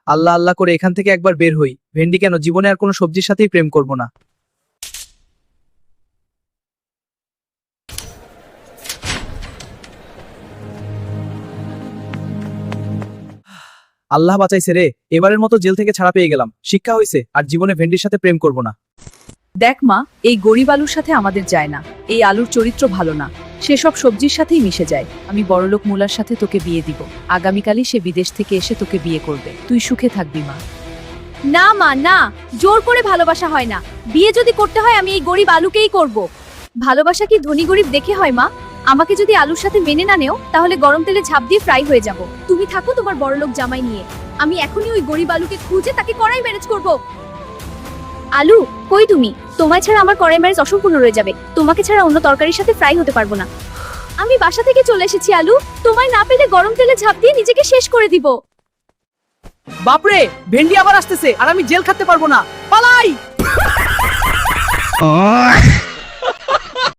আল্লাহ আল্লাহ করে এখান থেকে একবার বের হই। ভেন্ডি কেন, জীবনে আর কোনো সবজির সাথেই প্রেম করব না। আল্লাহ বাঁচাইছে রে, এবারের মতো জেল থেকে ছাড়া পেয়ে গেলাম। শিক্ষা হয়েছে, আর জীবনে ভেন্ডির সাথে প্রেম করব না। দেখ মা, এই গরিব আলুর সাথে আমাদের যায় না। এই আলুর চরিত্র ভালো না, সেসব সবজির সাথেই মিশে যায়। আমি বড়লোক মুলার সাথে তোকে বিয়ে দিব। আগামীকালই সে বিদেশ থেকে এসে তোকে বিয়ে করবে। তুই সুখে থাকবি মা। না মা না, জোর করে ভালোবাসা হয় না। বিয়ে যদি করতে হয় আমি এই গরিব আলুকেই করব। ভালোবাসা কি ধনী গরিব দেখে হয় মা? আমাকে যদি আলুর সাথে মেনে না নেও তাহলে গরম তেলে ঝাঁপ দিয়ে ফ্রাই হয়ে যাব। তুমি থাকো তোমার বড়লোক জামাই নিয়ে, আমি এখনই ওই গরিব আলুকে খুঁজে তাকে কড়াই ম্যারেজ করব। আলু কই তুমি? তোমায় ছাড়া আমার কড়াই ম্যারেজ অসম্পূর্ণ রয়ে যাবে। তোমাকে ছাড়া অন্য তরকারির সাথে ফ্রাই হতে পারবো না। আমি বাসা থেকে চলে এসেছি আলু, তোমায় না পেলে গরম তেলে ঝাঁপ দিয়ে নিজেকে শেষ করে দিব। বাপরে, ভেন্ডি আবার আসতেছে, আর আমি জেল খাটতে পারবো না। পালাই!